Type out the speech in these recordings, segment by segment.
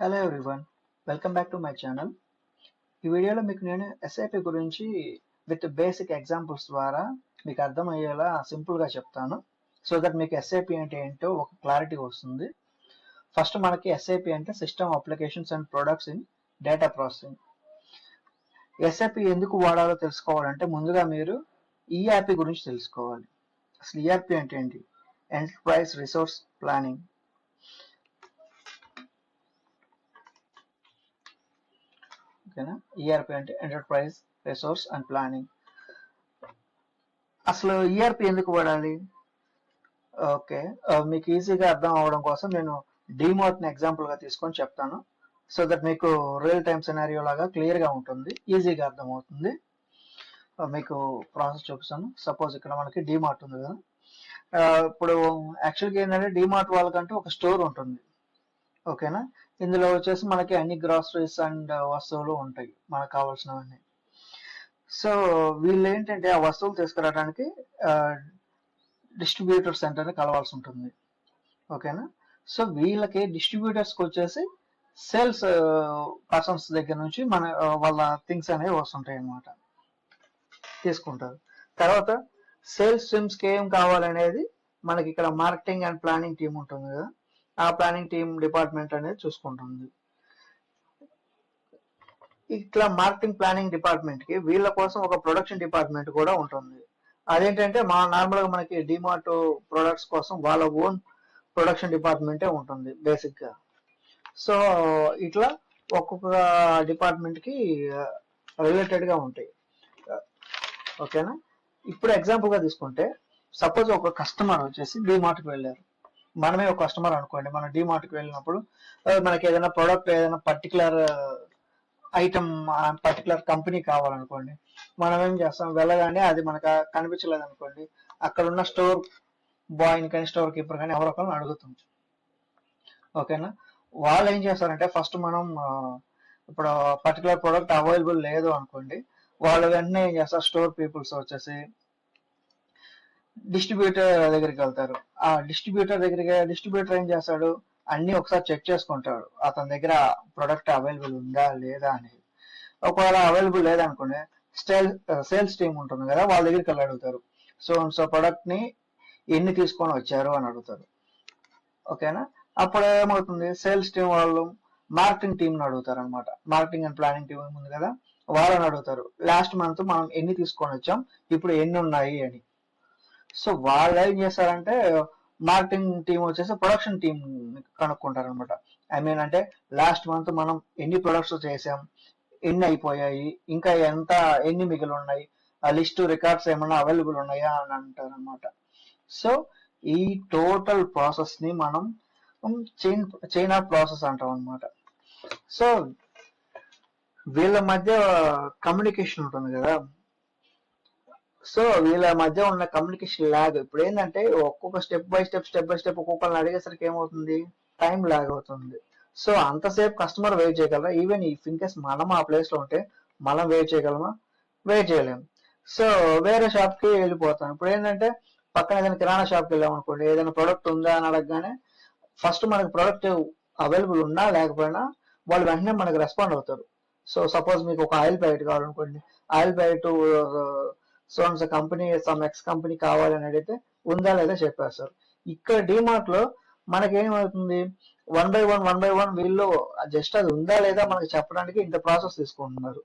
Hello everyone, welcome back to my channel. ఈ వీడియోలో మీకు నేను ఎస్ఐపి గురించి విత్ బేసిక్ ఎగ్జాంపుల్స్ ద్వారా మీకు అర్థమయ్యేలా సింపుల్గా చెప్తాను. సో దట్ మీకు ఎస్ఐపి అంటే ఏంటో ఒక క్లారిటీ వస్తుంది. ఫస్ట్ మనకి ఎస్ఐపి అంటే system applications and products in data processing. SIP ఎందుకు వాడాలో తెలుసుకోవాలంటే ముందుగా మీరు ఈఆర్పి గురించి తెలుసుకోవాలి. అసలు ఈఆర్పి అంటే ఏంటి? Enterprise resource planning. ఓకేనా? ఈఆర్పి అంటే ఎంటర్ప్రైజ్ రిసోర్స్ అండ్ ప్లానింగ్. అసలు ఈఆర్పి ఎందుకు వాడాలి? ఓకే, మీకు ఈజీగా అర్థం అవడం కోసం నేను డిమార్ట్ని ఎగ్జాంపుల్గా తీసుకొని చెప్తాను. సో దట్ మీకు రియల్ టైమ్ సినారియో లాగా క్లియర్గా ఉంటుంది, ఈజీగా అర్థమవుతుంది. మీకు ప్రాసెస్ చూపిస్తాను. సపోజ్ ఇక్కడ మనకి డిమార్ట్ ఉంది కదా. ఇప్పుడు యాక్చువల్గా ఏంటంటే డిమార్ట్ వాళ్ళకంటూ ఒక స్టోర్ ఉంటుంది. ఓకేనా? ఇందులో వచ్చేసి మనకి అన్ని గ్రాసరీస్ అండ్ వస్తువులు ఉంటాయి మనకు కావాల్సినవన్నీ. సో వీళ్ళు ఏంటంటే ఆ వస్తువులు తీసుకురావడానికి డిస్ట్రిబ్యూటర్ సెంటర్ని కలవాల్సి ఉంటుంది. ఓకేనా? సో వీళ్ళకి డిస్ట్రిబ్యూటర్స్కి వచ్చేసి సేల్స్ పర్సన్స్ దగ్గర నుంచి మన వాళ్ళ థింగ్స్ అనేవి వస్తుంటాయి అన్నమాట, తీసుకుంటారు. తర్వాత సేల్స్ టీమ్స్కి ఏం కావాలనేది మనకి ఇక్కడ మార్కెటింగ్ అండ్ ప్లానింగ్ టీం ఉంటుంది కదా, ఆ ప్లానింగ్ టీమ్ డిపార్ట్మెంట్ అనేది చూసుకుంటుంది. ఇట్లా మార్కెటింగ్ ప్లానింగ్ డిపార్ట్మెంట్ కి వీళ్ళ కోసం ఒక ప్రొడక్షన్ డిపార్ట్మెంట్ కూడా ఉంటుంది. అదేంటంటే నార్మల్ గా మనకి డిమార్ట్ ప్రొడక్ట్స్ కోసం వాళ్ళ ఓన్ ప్రొడక్షన్ డిపార్ట్మెంటే ఉంటుంది బేసిక్ గా. సో ఇట్లా ఒక్కొక్క డిపార్ట్మెంట్ కి రిలేటెడ్ గా ఉంటాయి. ఓకేనా? ఇప్పుడు ఎగ్జాంపుల్ గా తీసుకుంటే సపోజ్ ఒక కస్టమర్ వచ్చేసి డిమార్ట్ కి వెళ్ళారు. మనమే ఒక కస్టమర్ అనుకోండి. మనం డిమార్ట్ కి వెళ్ళినప్పుడు మనకి ఏదైనా ప్రోడక్ట్, ఏదైనా పర్టికులర్ ఐటమ్, పర్టికులర్ కంపెనీ కావాలనుకోండి, మనం ఏం చేస్తాం, వెళ్ళగానే అది మనకు కనిపించలేదు అనుకోండి, అక్కడ ఉన్న స్టోర్ బాయ్ని కానీ స్టోర్ కీపర్ కానీ ఎవరొకరిని అడుగుతాం. ఓకేనా? వాళ్ళు ఏం చేస్తారంటే ఫస్ట్ మనం ఇప్పుడు పర్టికులర్ ప్రోడక్ట్ అవైలబుల్ లేదు అనుకోండి, వాళ్ళు వెంటనే ఏం చేస్తారు, స్టోర్ పీపుల్స్ వచ్చేసి డిస్ట్రిబ్యూటర్ దగ్గరికి వెళ్తారు. ఆ డిస్ట్రిబ్యూటర్ ఏం చేస్తాడు, అన్ని ఒకసారి చెక్ చేసుకుంటాడు అతని దగ్గర ప్రొడక్ట్ అవైలబుల్ ఉందా లేదా అనేది. ఒకవేళ అవైలబుల్ లేదనుకోండి, సేల్స్ టీమ్ ఉంటుంది కదా, వాళ్ళ దగ్గరికి వెళ్ళి అడుగుతారు. సో ప్రొడక్ట్ ని ఎన్ని తీసుకొని వచ్చారు అని అడుగుతారు. ఓకేనా? అప్పుడు ఏమవుతుంది, సేల్స్ టీం వాళ్ళు మార్కెటింగ్ టీంని అడుగుతారు అనమాట. మార్కెటింగ్ అండ్ ప్లానింగ్ టీం ఉంది కదా, వాళ్ళని అడుగుతారు లాస్ట్ మంత్ మనం ఎన్ని తీసుకొని వచ్చాం, ఇప్పుడు ఎన్ని ఉన్నాయి అని. సో వాళ్ళు ఏం చేస్తారంటే మార్కెటింగ్ టీం వచ్చేసి ప్రొడక్షన్ టీం కనుక్కుంటారు అనమాట. ఐ మీన్ అంటే లాస్ట్ మంత్ మనం ఎన్ని ప్రొడక్ట్స్ చేసాం, ఎన్ని అయిపోయాయి, ఇంకా ఎన్ని మిగిలి ఉన్నాయి, ఆ లిస్ట్ రికార్డ్స్ ఏమైనా అవైలబుల్ ఉన్నాయా అని అంటారు అనమాట. సో ఈ టోటల్ ప్రాసెస్ ని మనం చైన్ ఆఫ్ ప్రాసెస్ అంటాం అనమాట. సో వీళ్ళ మధ్య కమ్యూనికేషన్ ఉంటుంది కదా. సో వీళ్ళ మధ్య ఉన్న కమ్యూనికేషన్ ల్యాగ్ ఇప్పుడు ఏంటంటే ఒక్కొక్క స్టెప్ బై స్టెప్ ఒక్కొక్కరిని అడిగేసరికి ఏమవుతుంది, టైం ల్యాగ్ అవుతుంది. సో అంతసేపు కస్టమర్ వెయిట్ చేయగలరా? ఈవెన్ ఇఫ్ ఇన్ కేస్ మనం ఆ ప్లేస్ లో ఉంటే మనం వెయిట్ చేయగలమా? వెయిట్ చేయలేము. సో వేరే షాప్ కి వెళ్ళిపోతాం. ఇప్పుడు ఏంటంటే పక్కన ఏదైనా కిరాణా షాప్కి వెళ్ళాం అనుకోండి, ఏదైనా ప్రొడక్ట్ ఉందా అని అడగగానే ఫస్ట్ మనకి ప్రొడక్ట్ అవైలబుల్ ఉన్నా లేకపోయినా వాళ్ళు వెంటనే మనకి రెస్పాండ్ అవుతారు. సో సపోజ్ మీకు ఒక ఆయిల్ ప్యాకెట్ కావాలనుకోండి, oil packet so company some X company కావాలని అడిగితే ఉందా లేదా చెప్పేస్తారు. ఇక్కడ డిమార్ట్ లో మనకేమవుతుంది, వన్ బై వన్ వీళ్ళు జస్ట్ అది ఉందా లేదా మనకి చెప్పడానికి ఇంత ప్రాసెస్ తీసుకుంటున్నారు.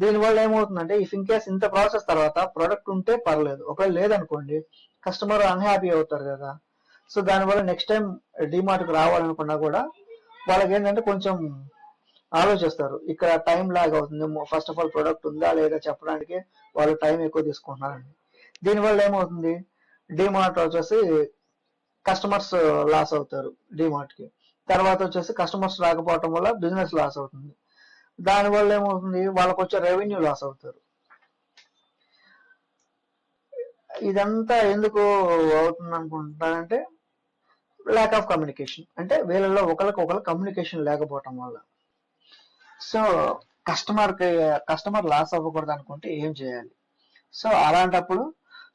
దీనివల్ల ఏమవుతుందంటే ఇఫ్ ఇన్ కేస్ ఇంత ప్రాసెస్ తర్వాత ప్రొడక్ట్ ఉంటే పర్లేదు, ఒకవేళ లేదనుకోండి కస్టమర్ అన్హ్యాపీ అవుతారు కదా. సో దానివల్ల నెక్స్ట్ టైం డిమార్ట్ కు రావాలనుకున్నా కూడా వాళ్ళకి ఏంటంటే కొంచెం ఆలోచిస్తారు, ఇక్కడ టైం లాగ్ అవుతుంది, ఫస్ట్ ఆఫ్ ఆల్ ప్రొడక్ట్ ఉందా లేదా చెప్పడానికి వాళ్ళు టైం ఎక్కువ తీసుకుంటున్నారని. దీనివల్ల ఏమవుతుంది, డిమార్ట్ వచ్చేసి కస్టమర్స్ లాస్ అవుతారు డిమార్ట్ కి. తర్వాత వచ్చేసి కస్టమర్స్ రాకపోవటం వల్ల బిజినెస్ లాస్ అవుతుంది. దానివల్ల ఏమవుతుంది, వాళ్ళకు వచ్చే రెవెన్యూ లాస్ అవుతారు. ఇదంతా ఎందుకు అవుతుంది అనుకుంటారంటే ల్యాక్ ఆఫ్ కమ్యూనికేషన్, అంటే వీళ్ళలో ఒకరికి కమ్యూనికేషన్ లేకపోవటం వల్ల. సో కస్టమర్ లాస్ అవ్వకూడదు అనుకుంటే ఏం చేయాలి? సో అలాంటప్పుడు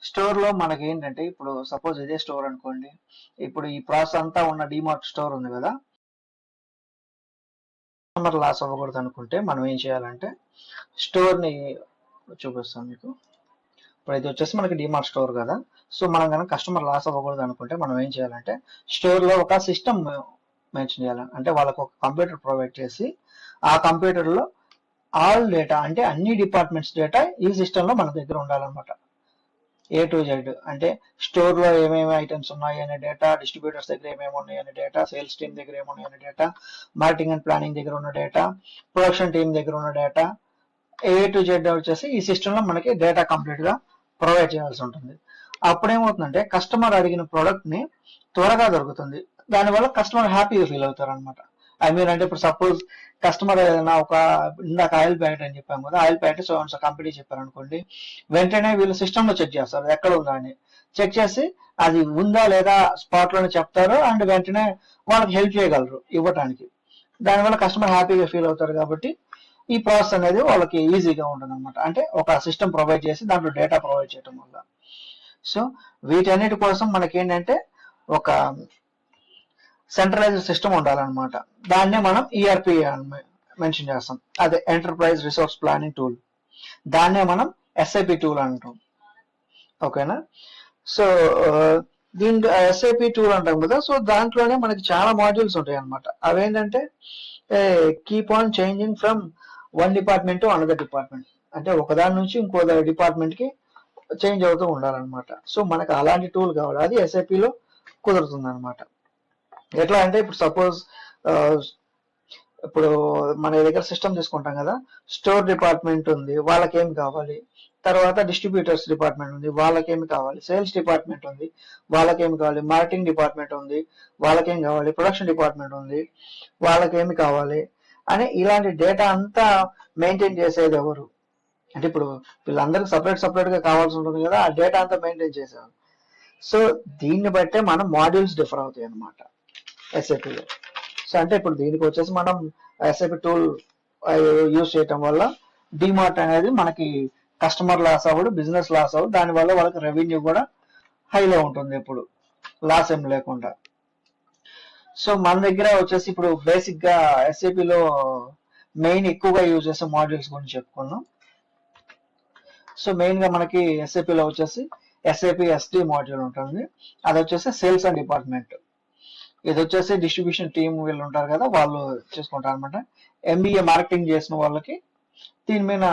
స్టోర్ లో మనకి ఏంటంటే, ఇప్పుడు సపోజ్ ఇదే స్టోర్ అనుకోండి, ఇప్పుడు ఈ ప్రాసెస్ అంతా ఉన్న డిమార్ట్ స్టోర్ ఉంది కదా, కస్టమర్ లాస్ అవ్వకూడదు అనుకుంటే మనం ఏం చేయాలంటే స్టోర్ని చూపిస్తాం మీకు. ఇప్పుడు ఇది వచ్చేసి మనకి డిమార్ట్ స్టోర్ కదా. సో మనం కనుక కస్టమర్ లాస్ అవ్వకూడదు అనుకుంటే మనం ఏం చేయాలంటే స్టోర్లో ఒక సిస్టమ్ మెన్షన్ చేయాలి. అంటే వాళ్ళకు ఒక కంప్యూటర్ ప్రొవైడ్ చేసి ఆ కంప్యూటర్లో ఆల్ డేటా అంటే అన్ని డిపార్ట్మెంట్స్ డేటా ఈ సిస్టంలో మన దగ్గర ఉండాలన్నమాట. A to Z అంటే స్టోర్లో ఏమేమి ఐటమ్స్ ఉన్నాయి అనే డేటా, డిస్ట్రిబ్యూటర్స్ దగ్గర ఏమేమి ఉన్నాయి అనే డేటా, సేల్స్ టీమ్ దగ్గర ఏమున్నాయి అనే డేటా, మార్కెటింగ్ అండ్ ప్లానింగ్ దగ్గర ఉన్న డేటా, ప్రొడక్షన్ టీమ్ దగ్గర ఉన్న డేటా, A to Z వచ్చేసి ఈ సిస్టంలో మనకి డేటా కంప్లీట్ గా ప్రొవైడ్ చేయాల్సి ఉంటుంది. అప్పుడేమవుతుందంటే కస్టమర్ అడిగిన ప్రోడక్ట్ ని త్వరగా దొరుకుతుంది. దానివల్ల కస్టమర్ హ్యాపీగా ఫీల్ అవుతారు అనమాట. అంటే ఇప్పుడు సపోజ్ కస్టమర్ ఏదైనా ఒక ఇందాక ఆయిల్ ప్యాకెట్ అని చెప్పాము కదా, ఆయిల్ ప్యాకెట్ సో కంపెనీ చెప్పారు అనుకోండి, వెంటనే వీళ్ళు సిస్టమ్ లో చెక్ చేస్తారు ఎక్కడ ఉందా అని. చెక్ చేసి అది ఉందా లేదా స్పాట్ లోనే చెప్తారు అండ్ వెంటనే వాళ్ళకి హెల్ప్ చేయగలరు ఇవ్వటానికి. దానివల్ల కస్టమర్ హ్యాపీగా ఫీల్ అవుతారు కాబట్టి ఈ ప్రాసెస్ అనేది వాళ్ళకి ఈజీగా ఉంటుంది అనమాట. అంటే ఒక సిస్టమ్ ప్రొవైడ్ చేసి దాంట్లో డేటా ప్రొవైడ్ చేయడం వల్ల. సో వీటన్నిటి కోసం మనకి ఏంటంటే ఒక సెంట్రలైజ్డ్ సిస్టమ్ ఉండాలన్నమాట. దాన్నే మనం ఈఆర్పి మెన్షన్ చేస్తాం. అదే ఎంటర్ప్రైజ్ రిసోర్స్ ప్లానింగ్ టూల్. దాన్నే మనం ఎస్ఐపి టూల్ అంటాం. ఓకేనా. సో దీని ఎస్ఐపి టూల్ అంటాం కదా. సో దాంట్లోనే మనకి చాలా మాడ్యూల్స్ ఉంటాయి అనమాట. అవేంటంటే keep on changing from one department to another department. అంటే ఒకదాని నుంచి ఇంకో డిపార్ట్మెంట్ కి చేంజ్ అవుతూ ఉండాలన్నమాట. సో మనకు అలాంటి టూల్ కావాలి, అది ఎస్ఐపిలో కుదురుతుంది అనమాట. ఎట్లా అంటే ఇప్పుడు సపోజ్ ఇప్పుడు మన దగ్గర సిస్టమ్ తీసుకుంటాం కదా, స్టోర్ డిపార్ట్మెంట్ ఉంది, వాళ్ళకేం కావాలి, తర్వాత డిస్ట్రిబ్యూటర్స్ డిపార్ట్మెంట్ ఉంది, వాళ్ళకేమి కావాలి, సేల్స్ డిపార్ట్మెంట్ ఉంది, వాళ్ళకేమి కావాలి, మార్కెటింగ్ డిపార్ట్మెంట్ ఉంది, వాళ్ళకేం కావాలి, ప్రొడక్షన్ డిపార్ట్మెంట్ ఉంది, వాళ్ళకేమి కావాలి అని ఇలాంటి డేటా అంతా మెయింటైన్ చేసేది ఎవరు అంటే ఇప్పుడు వీళ్ళందరికీ సపరేట్ గా కావాల్సి ఉంటుంది కదా, ఆ డేటా అంతా మెయింటైన్ చేసేవారు. సో దీన్ని బట్టే మనం మాడ్యూల్స్ డిఫర్ అవుతాయి అనమాట ఎస్ఐపిలో. సో అంటే ఇప్పుడు దీనికి వచ్చేసి మనం ఎస్ఐపి టూల్ యూజ్ చేయటం వల్ల డిమార్ట్ అనేది మనకి కస్టమర్ లాస్ అవ్వడు, బిజినెస్ లాస్ అవ్వదు, దానివల్ల వాళ్ళకి రెవెన్యూ కూడా హైలో ఉంటుంది, ఎప్పుడు లాస్ ఏం లేకుండా. సో మన దగ్గర వచ్చేసి ఇప్పుడు బేసిక్ గా ఎస్ఐపిలో మెయిన్ ఎక్కువగా యూజ్ చేసే మాడ్యూల్స్ గురించి చెప్పుకున్నాం. సో మెయిన్ గా మనకి ఎస్ఐపిలో వచ్చేసి ఎస్ఐపి ఎస్డి మాడ్యూల్ ఉంటుంది. అది వచ్చేసి సేల్స్ అండ్ డిపార్ట్మెంట్. ఇది వచ్చేసి డిస్ట్రిబ్యూషన్ టీమ్ వీళ్ళు ఉంటారు కదా, వాళ్ళు చేసుకుంటారు అనమాట. ఎంబీఏ మార్కెటింగ్ చేసిన వాళ్ళకి దీని మీద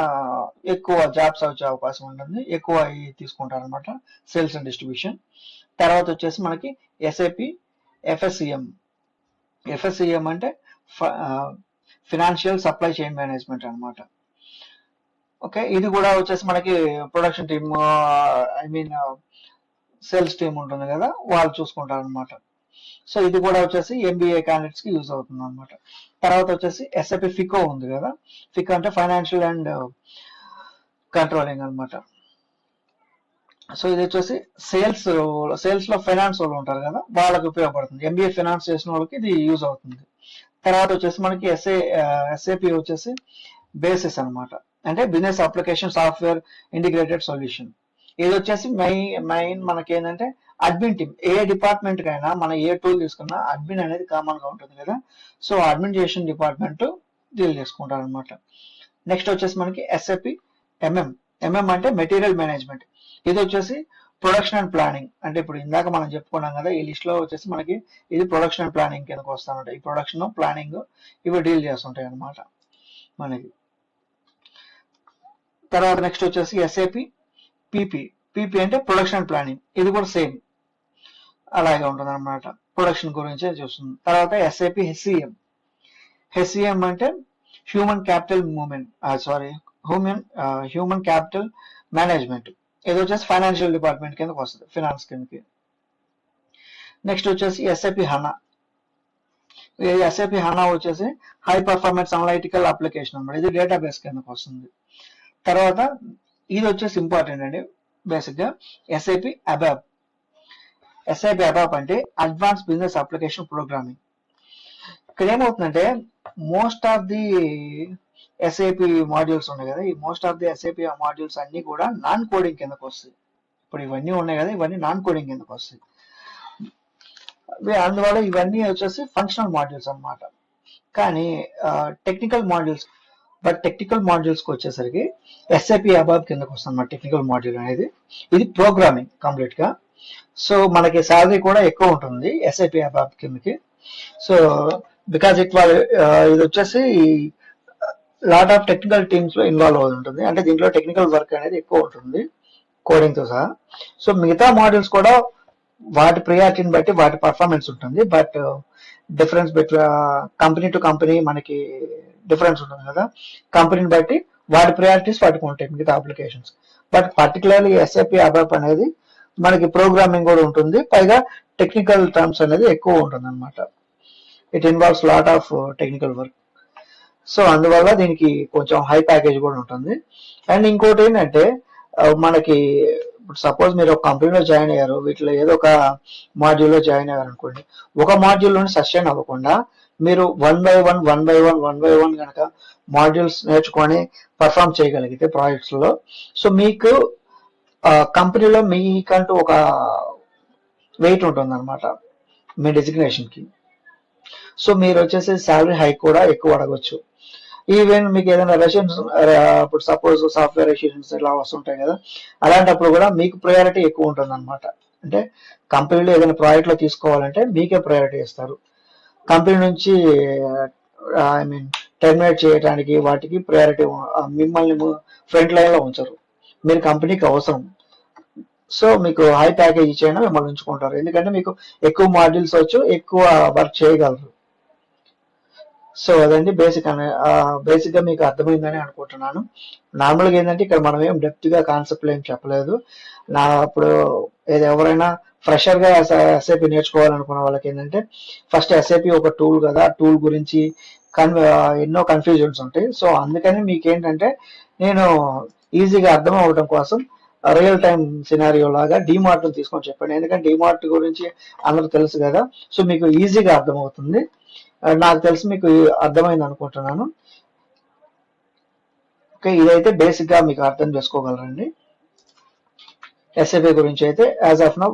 ఎక్కువ జాబ్స్ వచ్చే అవకాశం ఉంటుంది, ఎక్కువ తీసుకుంటారు అనమాట సేల్స్ అండ్ డిస్ట్రిబ్యూషన్. తర్వాత వచ్చేసి మనకి ఎస్ఐపి ఎఫ్ఎస్సిఎం. ఎఫ్ఎస్సిఎం అంటే ఫినాన్షియల్ సప్లై చైన్ మేనేజ్మెంట్ అనమాట. ఓకే, ఇది కూడా వచ్చేసి మనకి ప్రొడక్షన్ టీమ్ సేల్స్ టీమ్ ఉంటుంది కదా, వాళ్ళు చూసుకుంటారు అనమాట. సో ఇది కూడా వచ్చేసి ఎంబీఏ క్యాండిడేట్స్ కి యూజ్ అవుతుంది అనమాట. తర్వాత వచ్చేసి ఎస్ఐపి ఫికో ఉంది కదా, ఫికో అంటే ఫైనాన్షియల్ అండ్ కంట్రోలింగ్ అనమాట. సో ఇది వచ్చేసి సేల్స్ లో ఫైనాన్స్ వాళ్ళు ఉంటారు కదా, వాళ్ళకి ఉపయోగపడుతుంది. ఎంబీఏ ఫైనాన్స్ చేసిన వాళ్ళకి ఇది యూజ్ అవుతుంది. తర్వాత వచ్చేసి మనకి ఎస్ఐపి వచ్చేసి బేసిస్ అనమాట, అంటే business application software integrated solution. ఇది వచ్చేసి మెయిన్ మనకి ఏంటంటే అడ్మిన్ టీమ్. ఏ డిపార్ట్మెంట్ కైనా మనం ఏ టూల్ తీసుకున్నా అడ్మిన్ అనేది కామన్ గా ఉంటుంది కదా, సో అడ్మినిస్ట్రేషన్ డిపార్ట్మెంట్ డీల్ చేసుకుంటారు అనమాట. నెక్స్ట్ వచ్చేసి మనకి ఎస్ఐపి ఎంఎం అంటే మెటీరియల్ మేనేజ్మెంట్. ఇది వచ్చేసి ప్రొడక్షన్ అండ్ ప్లానింగ్. అంటే ఇప్పుడు ఇందాక మనం చెప్పుకున్నాం కదా, ఈ లిస్ట్ లో వచ్చేసి మనకి ఇది ప్రొడక్షన్ అండ్ ప్లానింగ్ కిందకు వస్తానంట. ఈ ప్రొడక్షన్ ప్లానింగ్ ఇవి డీల్ చేస్తుంటాయి అనమాట మనకి. తర్వాత నెక్స్ట్ వచ్చేసి ఎస్ఐపి పీపీ అంటే ప్రొడక్షన్ అండ్ ప్లానింగ్. ఇది కూడా సేమ్ అలాగే ఉంటుంది అనమాట, ప్రొడక్షన్ గురించే చూస్తుంది. తర్వాత ఎస్ఐపి హెచ్సిఎం అంటే human capital human capital management. ఇది వచ్చేసి ఫైనాన్షియల్ డిపార్ట్మెంట్ కిందకి వస్తుంది, ఫినాన్స్ కిందకి. నెక్స్ట్ వచ్చేసి ఎస్ఐపి హనా. ఎస్ఐపి హనా వచ్చేసి హై పర్ఫార్మెన్స్ అనలైటికల్ అప్లికేషన్ అనమాట, ఇది డేటాబేస్ కిందకి వస్తుంది. తర్వాత ఇది వచ్చేసి ఇంపార్టెంట్ అండి, బేసిక్ గా ఎస్ఐపి అబాప్. ఎస్ఐపి అబాప్ అంటే అడ్వాన్స్ బిజినెస్ అప్లికేషన్ ప్రోగ్రామింగ్. ఇక్కడ ఏమవుతుందంటే most of the SIP modules ఉన్నాయి కదా, ఈ most of the SIP modules అన్ని కూడా నాన్ కోడింగ్ కిందకు వస్తాయి. ఇప్పుడు ఇవన్నీ ఉన్నాయి కదా, ఇవన్నీ నాన్ కోడింగ్ కిందకు వస్తాయి. అందువల్ల ఇవన్నీ వచ్చేసి ఫంక్షనల్ మాడ్యూల్స్ అనమాట. కానీ టెక్నికల్ మాడ్యూల్స్ టెక్నికల్ మాడ్యూల్స్కి వచ్చేసరికి ఎస్ఏపి అబాబ్ కిందకు వస్తుంది మన టెక్నికల్ మాడ్యూల్ అనేది. ఇది ప్రోగ్రామింగ్ కంప్లీట్గా. సో మనకి శాలరీ కూడా ఎక్కువ ఉంటుంది ఎస్ఏపి అబాబ్ కిందకి. సో బికాజ్ ఇది వచ్చేసి లాట్ ఆఫ్ టెక్నికల్ టీమ్స్ లో ఇన్వాల్వ్ అవుతూ ఉంటుంది. అంటే దీంట్లో టెక్నికల్ వర్క్ అనేది ఎక్కువ ఉంటుంది కోడింగ్ తో సహా. సో మిగతా మాడ్యూల్స్ కూడా వాటి ప్రియారిటీని బట్టి వాటి పర్ఫార్మెన్స్ ఉంటుంది. But difference between company to company మనకి డిఫరెన్స్ ఉంటుంది కదా. కంపెనీని బట్టి వాటి ప్రయారిటీస్ వాటికి ఉంటాయి మిగతా అప్లికేషన్స్. బట్ పర్టికులర్లీ ఎస్ఏపి అబాప్ అనేది మనకి ప్రోగ్రామింగ్ కూడా ఉంటుంది, పైగా టెక్నికల్ టర్మ్స్ అనేది ఎక్కువ ఉంటుంది అనమాట. It involves lot of technical work. So అందువల్ల దీనికి కొంచెం హై ప్యాకేజ్ కూడా ఉంటుంది. అండ్ ఇంకోటి ఏంటంటే మనకి ఇప్పుడు సపోజ్ మీరు ఒక కంపెనీలో జాయిన్ అయ్యారు, వీటిలో ఏదో ఒక మాడ్యూల్లో జాయిన్ అయ్యారు అనుకోండి. ఒక మాడ్యూల్లోని సస్టైన్ అవ్వకుండా మీరు వన్ బై వన్ కనుక మాడ్యూల్స్ నేర్చుకొని పర్ఫామ్ చేయగలిగితే ప్రాజెక్ట్స్ లో, సో మీకు కంపెనీలో మీకంటూ ఒక వెయిట్ ఉంటుంది అనమాట మీ డెసిగ్నేషన్ కి. సో మీరు వచ్చేసి శాలరీ హైక్ కూడా ఎక్కువ అడగొచ్చు. ఈవెన్ మీకు ఏదైనా రెసిడెన్స్, ఇప్పుడు సపోజ్ సాఫ్ట్వేర్ రెసిడెన్స్ ఇలా వస్తుంటాయి కదా, అలాంటప్పుడు కూడా మీకు ప్రయారిటీ ఎక్కువ ఉంటుంది అనమాట. అంటే కంపెనీలో ఏదైనా ప్రాజెక్ట్ లో తీసుకోవాలంటే మీకే ప్రయారిటీ ఇస్తారు. కంపెనీ నుంచి ఐ మీన్ టెర్మినేట్ చేయడానికి వాటికి ప్రయారిటీ, మిమ్మల్ని ఫ్రంట్ లైన్ లో ఉంచరు, మీరు కంపెనీకి అవసరం. సో మీకు హై ప్యాకేజ్ ఇచ్చైనా మిమ్మల్ని ఉంచుకుంటారు, ఎందుకంటే మీకు ఎక్కువ మాడ్యూల్స్ వచ్చు, ఎక్కువ వర్క్ చేయగలరు. సో అదండి బేసిక్ గా మీకు అర్థమైందని అనుకుంటున్నాను. నార్మల్గా ఏంటంటే ఇక్కడ మనం ఏం డెప్త్ గా కాన్సెప్ట్ ఏం చెప్పలేదు. ఇప్పుడు ఎవరైనా ఫ్రెషర్ గా ఎస్ఏపి నేర్చుకోవాలనుకున్న వాళ్ళకి ఏంటంటే ఫస్ట్ ఎస్ఏపి ఒక టూల్ కదా, టూల్ గురించి ఎన్నో కన్ఫ్యూజన్స్ ఉంటాయి. సో అందుకని మీకు ఏంటంటే నేను ఈజీగా అర్థం అవ్వడం కోసం రియల్ టైం సినారియో లాగా డిమార్ట్ తీసుకొని చెప్పాను, ఎందుకంటే డిమార్ట్ గురించి అందరూ తెలుసు కదా. సో మీకు ఈజీగా అర్థమవుతుంది. నాకు తెలిసి మీకు అర్థమైంది అనుకుంటున్నాను. ఓకే, ఇదైతే బేసిక్ గా మీకు అర్థం చేసుకోగలరండి. ఎస్ఏపి గురించి అయితే యాజ్ ఆఫ్ నౌ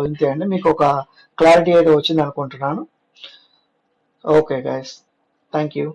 ఇంతే అండి. మీకు ఒక క్లారిటీ అయితే వచ్చింది అనుకుంటున్నాను. Okay guys, thank you.